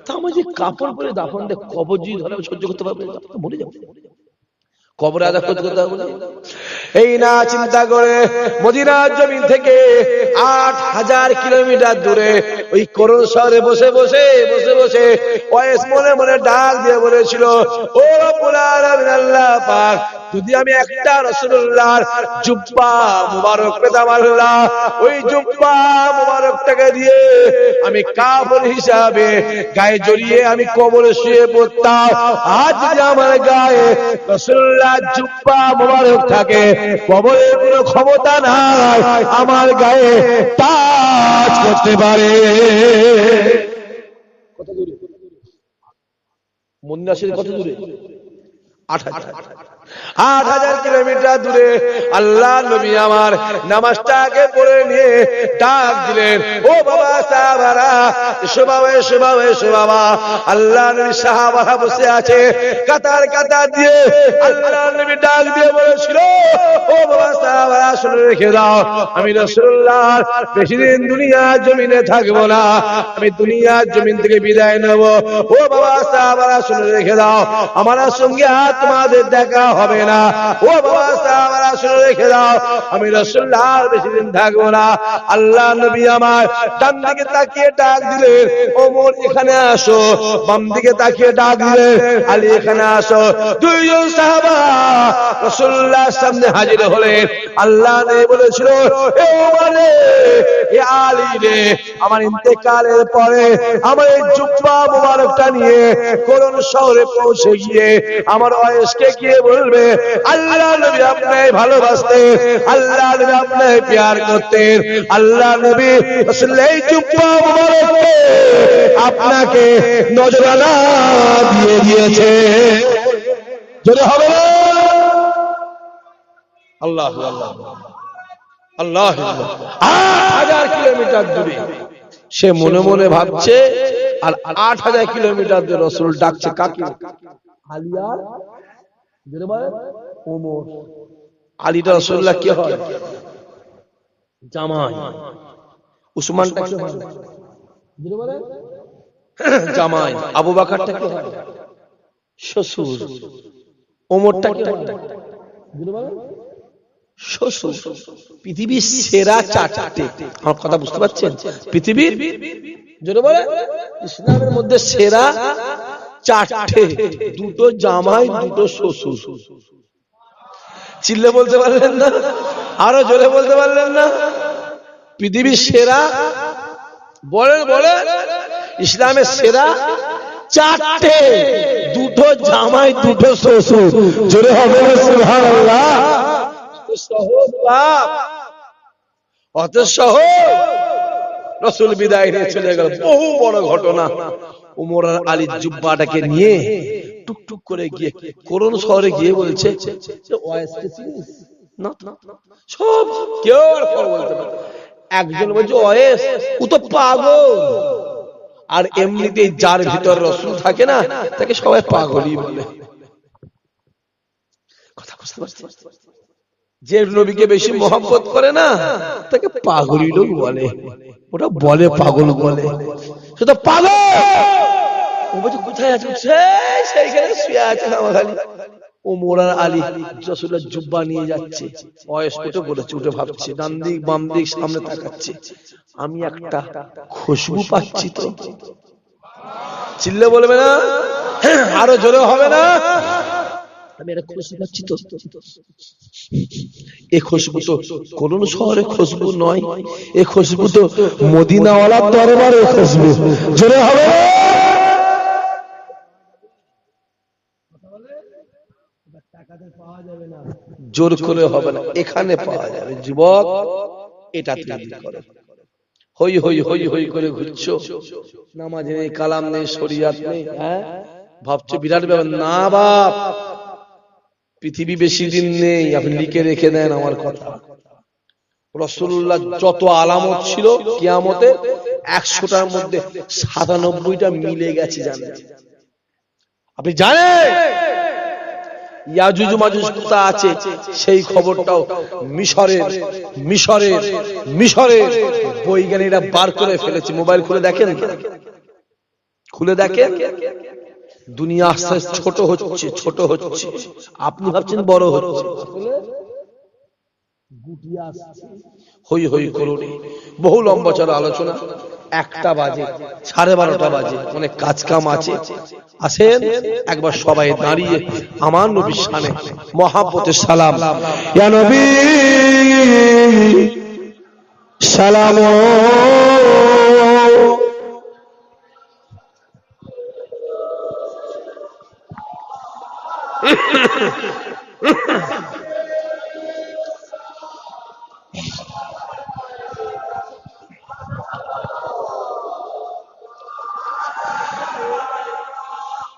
তা আমি যে কাপড় পরে দাফন দিয়ে কবর যদি ধরে সহ্য করতে পারবো, মরে যাবো, কবরে আদা করতে হবে। এই না চিন্তা করে মদিনার জমিন থেকে 8000 কিলোমিটার দূরে ওই করণ শহরে বসে ওয়েস মনে ডাক দিয়ে বলেছিল, ও রব্বুল আলামিন আল্লাহ পাক, যদি আমি একটা রাসূলুল্লাহর জুব্বা মুবারক পেতাম আল্লাহ, ওই জুব্বা মুবারকটাকে দিয়ে আমি কাফন হিসাবে গায়ে জড়িয়ে আমি কবরে শুয়ে পড়তাম। আজ যদি আমার গায়ে রাসূলুল্লাহর জুব্বা মুবারক থাকে, কবরের কোনো ক্ষমতা নাই আমার গায়ে টাচ করতে পারে। কত দূরে মদিনা শরীফ? কত দূরে? 8000 কিলোমিটার দূরে। আল্লাহ নবী আমার নামাজটাকে পড়ে নিয়ে ডাক দিলেন, ও বাবা সাহাবারা, এসো বাবা। আল্লাহ নবী সাহাবারা বসে আছে কাতার দিয়ে। আল্লাহ নবী ডাক দিয়ে বলেছিল, ও বাবা সাহাবারা শুনে রেখে দাও, আমি রাসূলুল্লাহ বেশি দিন দুনিয়ার জমিনে থাকবো না, আমি দুনিয়ার জমিন থেকে বিদায় নেব। ও বাবা সাহাবারা শুনে রেখে দাও, আমার সঙ্গে আর তোমাদের দেখা হবে না। ও বাবা সাহাবারা শুনে রেখে দাও, আমি রাসূলুল্লাহ বেশি দিন থাকবো না। আল্লাহ নবী আমার ডান দিকে তাকিয়ে ডাক দিলেন, ওমর এখানে আসো। বাম দিকে তাকিয়ে ডাক দিলেন, আলী এখানে আসো। দুইজন সাহাবা রাসূলুল্লাহর সামনে হাজির হলেন। আল্লাহ নবী বলেছিল, এ ওমর রে, এ আলী রে, আমার ইন্তেকালের পরে আমার এই জুব্বা মুবারকটা নিয়ে করণ শহরে পৌঁছে গিয়ে আমার ওয়েসকে গিয়ে বলে বলবে আল্লাহ নবী আপনাকে ভালোবাসতেন, আল্লাহ নবী আপনাকে প্যার করতেন, আল্লাহ নবী এই জুব্বা মুবারককে আপনাকে নজরানা দিয়ে দিয়েছে। জোরে হবে না? আল্লাহ আল্লাহ আল্লাহ। 8,000 কিলোমিটার দূরে সে মনে মনে ভাবছে, আর 8,000 কিলোমিটার দূরে রাসূল ডাকছে কাকে? আলী আর জোরে বলেন ওমর। আলীটা রাসূলুল্লাহ কি হয়? জামাই। উসমানটা কি হয়? জোরে বলেন জামাই। আবু বকরটা কি হয়? শ্বশুর। ওমরটা কি হয়? জোরে বলেন শ্বশুর। পৃথিবীর সেরা চারটে, আমার কথা বুঝতে পারছেন? পৃথিবীর জোরে বলে ইসলামের মধ্যে সেরা চারটে, দুটো জামাই, দুটো শ্বশুর। চিল্লে বলতে পারলেন না? আরো জোরে বলতে পারলেন না? পৃথিবীর সেরা বলেন বলেন ইসলামের সেরা চারটে, দুটো জামাই, দুটো শ্বশুর। জোরে হবে সুবহানাল্লাহ। সহজ লাভ, অত সহজ। রাসূল বিদায় নিয়ে চলে গেল। বহু বড় ঘটনা। ওমর আর আলীর জুব্বাটাকে নিয়ে টুকটুক করে গিয়ে কোরআন শহরে গিয়ে বলছে ওয়াইসকে চিনিস? না সব কেউ আর বলতে পারে। একজন বলছে ওয়াইস, ও তো পাগল। আর এমনিতেই যার ভিতর রাসূল থাকে না তাকে সবাই পাগলই বলে। কথা বুঝতে পারছেন? যে নবীকে বেশি মহব্বত করে না তাকে পাগলি লোক বলে। ওটা বলে পাগল বলে, সেটা পাগল। ও বলছে কোথায় আছে? সেইখানে শুয়ে আছে নামাখালি। ওমর আর আলী রাসূলের জুব্বা নিয়ে যাচ্ছে। ওয়াইস উঠে পড়েছে, উঠে ভাবছে, ডান দিক বাম দিক সামনে তাকাচ্ছে, আমি একটা খুশবু পাচ্ছি তো। চিল্লে বলবে না? আরো জোরে হবে না? আমি একটা খুশবু পাচ্ছি তো। এই খুশবু তো কোন শহরে খুশবু নয়, এই খুশবু তো মদিনাওয়ালার দরবারে খুশবু। জোরে হবে? জোর করে হবে না, এখানে পাওয়া যাবে। যুবক এটা তৈরি করে হই হই হই হই করে ঘুরছো, নামাজ নেই, কালাম নেই, শরিয়াত নেই, হ্যাঁ ভাবছো বিরাট ব্যাপার। না বাপ, পৃথিবী বেশি দিন নেই, আপনি লিখে রেখে দেন আমার কথা। রাসূলুল্লাহ যত আলামত ছিল কিয়ামতে 100টার মধ্যে 97টা মিলে গেছে। জানেন? আপনি জানেন ইয়াজুজ মাজুজ কোথা আছে? সেই খবরটাও মিশরের মিশরের মিশরের বৈজ্ঞানিকরা বার করে ফেলেছে। মোবাইল খুলে দেখেন, খুলে দেখেন। দুনিয়া আস্তে আস্তে ছোট হচ্ছে, ছোট হচ্ছে। আপনি ভাবছেন বড় হচ্ছে, হই হই করুন। বহু লম্বা চড়া আলোচনা। 1টা বাজে, 12:30 বাজে, অনেক কাজ কাম আছে। আসেন একবার সবাই দাঁড়িয়ে আমার নবীর শানে মহব্বতের সালাম। ইয়া নবী সালাম।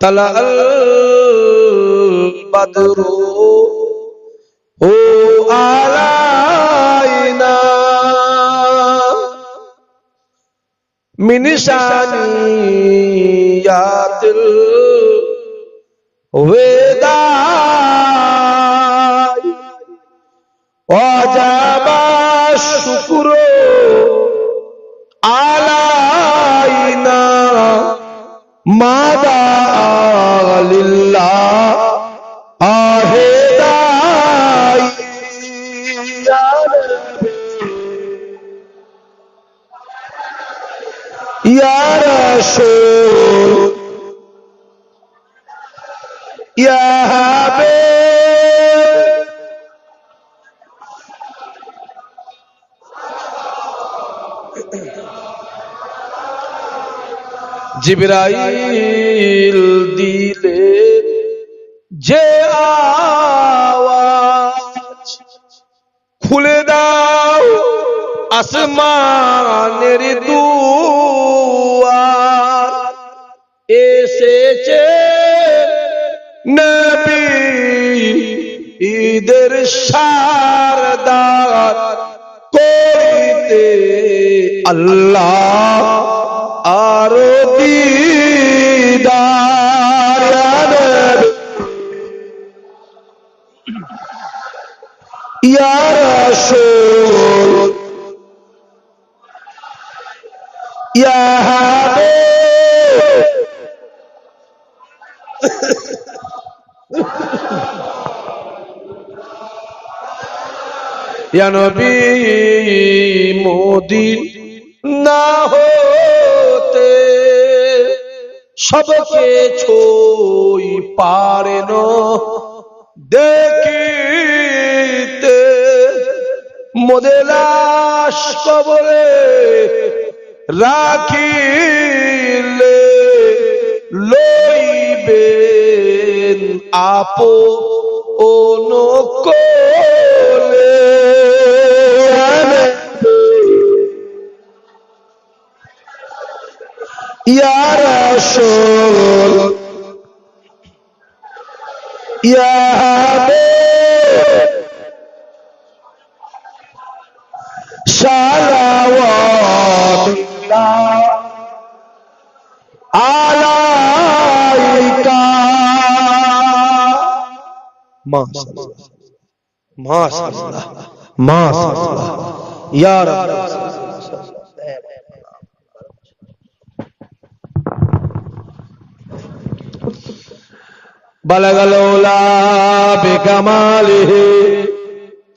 তালা আল বাদরু ও আলাইনা মিন শানিয়াতিল ওয়েদাই ওয়াজাবা শুকরু আলাইনা মাদা লিল্লাহ আহেদাই ইয়া রাসূল ইয়া হাবিব জিবরাইল দিলে যে আসমানের দুয়ার এসেছে নবী ঈদের সারদার করিতে আল্লাহ আর দিদার ইয়া রাসূল ইয়া হাবিব ইয়া নবী মদিনা হতে সবকে ছুঁই পারেন দেখিতে মোদের লাশ কবরে রাখিলে লইবেন আপন কোলে ইয়া রাসূল ইয়া হাবিব সালাওয়াতুল্লাহ আলাইকা মাশাআল্লাহ মাশাআল্লাহ ইয়া রাব্বি বালাগাল উলা বিকামালিহি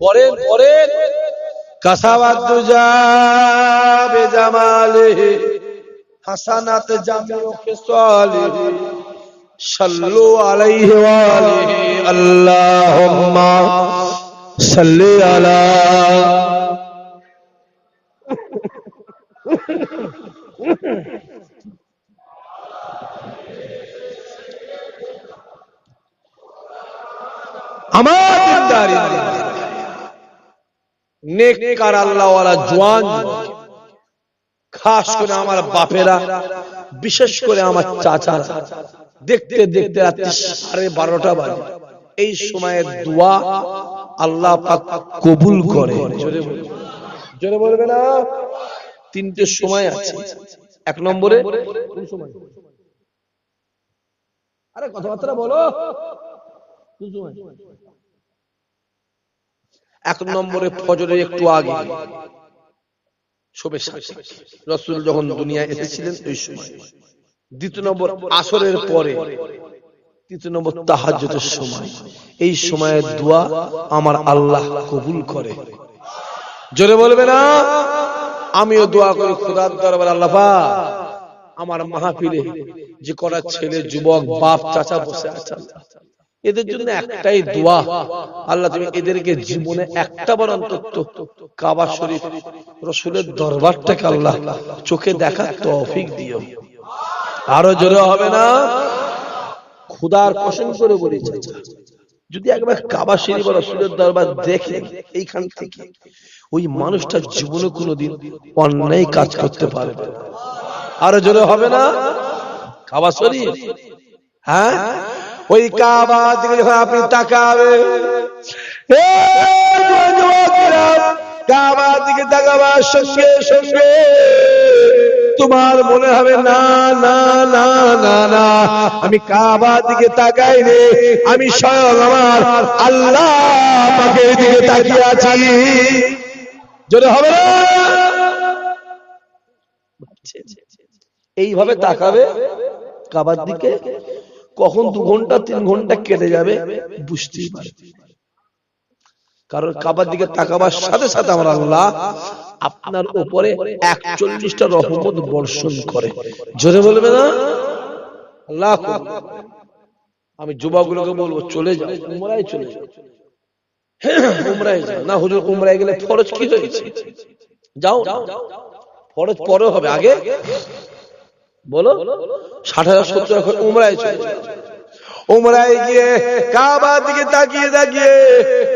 পরেন কাসাবাত দুজা বিজামালিহি হাসানাত জামিউ খিসালিহি সাল্লু আলাইহি ওয়া আলিহি আল্লাহুম্মা সাল্লি আলা আমার দিনদারি নেককার আল্লাহওয়ালা জওয়ান খাস করে আমার বাপেরা বিশেষ করে আমার চাচারা দেখতে দেখতে রাত 12:30 বাজে এই সময়ের দোয়া আল্লাহ পাক কবুল করে জোরে বলবে না তিনটে সময় আছে এক নম্বরে কোন সময় আরে কথাবার্তা বলো কোন সময় এক নম্বরে ফজরের একটু আগে শোবে রাসূল যখন দুনিয়ায় এসেছিলেন ওই সময় দ্বিতীয় নম্বর আসরের পরে তৃতীয় নম্বর তাহাজ্জুদের সময় এই সময়ের দোয়া আমার আল্লাহ কবুল করে জোরে বলবে না আমিও দোয়া করি খোদার দরবারে আল্লাহ পাক আমার মাহফিলে যে কটা ছেলে যুবক বাপ চাচা বসে আছে এদের জন্য একটাই দোয়া আল্লাহ তুমি এদেরকে জীবনে একটা বার অন্তত কাবা শরীফ রাসূলের দরবারটাকে আল্লাহ চোখে দেখার তৌফিক দিও আরো জোরে হবে না খোদার কসম করে বলি চাচা যদি একবার কাবা শরীফ রাসূলের দরবার দেখে এইখান থেকে ওই মানুষটা জীবনে কোনোদিন অন্যায় কাজ করতে পারবে আরো জোরে হবে না কাবা শরীফ হ্যাঁ ওই কাবা দিকে যখন আপনি তাকাবেন কাবা দিকে তাকাবার সঙ্গে সঙ্গে তোমার মনে হবে না না না না না আমি কাবা দিকে তাকাই রে আমি স্বয়ং আমার আল্লাহ পাকের দিকে তাকিয়ে আছি জোরে হবে না এইভাবে তাকাবে কাবার দিকে কখন 2 ঘন্টা 3 ঘন্টা কেটে যাবে বুঝতেই পারবে কারণ কাবার দিকে তাকাবার সাথে সাথে আমার আল্লাহ আপনার উপরে 41টা রহমত বর্ষণ করে জোরে বলবে না আল্লাহ আমি যুবকগুলোকে বলবো চলে যাও উমরায় চলে যাও উমরায় যাও না হুজুর উমরায় গেলে ফরজ কি হয়েছে যাও ফরজ পরে হবে আগে বলো 60,000 70,000 উমরায় চলে যাও উমরায় গিয়ে কাবার দিকে তাকিয়ে তাকিয়ে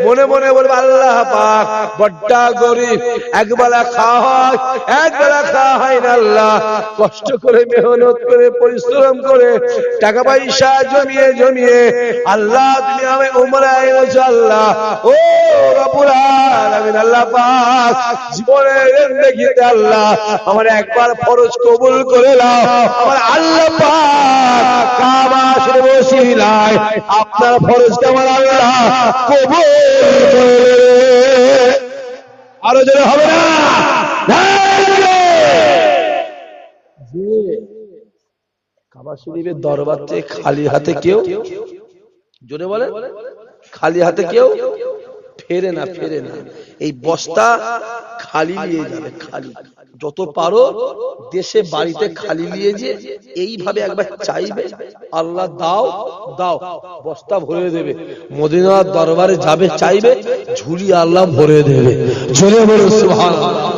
মনে মনে বলবে আল্লাহ পাক বড়টা গরিব, একবেলা খাওয়া হয় একবেলা খাওয়া হয় না আল্লাহ, কষ্ট করে মেহনত করে পরিশ্রম করে টাকা পয়সা জমিয়ে জমিয়ে আল্লাহ তুমি আমায় উমরায় এনেছো আল্লাহ, ও রব্বুল আলামিন আল্লাহ পাক জীবনের জিন্দেগিতে আল্লাহ আমার একবার ফরজ কবুল করে নাও, আমার আল্লাহ পাক কাবা শরীফের ওসিলায় আপনার ফরজকে আমার আল্লাহ কবুল করে। আরো জোরে হবে না? যে কাবা শরীফের দরবার থেকে খালি হাতে কেউ, জোরে বলে, খালি হাতে কেউ ফেরে না, ফেরে না। এই বস্তা খালি নিয়ে যাবে, খালি যত পারো দেশে বাড়িতে খালি নিয়ে যে এইভাবে একবার চাইবে আল্লাহ দাও দাও, বস্তা ভরে দেবে। মদিনার দরবারে যাবে চাইবে, ঝুলি আল্লাহ ভরে দেবে। জোরে বলো সুবহানাল্লাহ।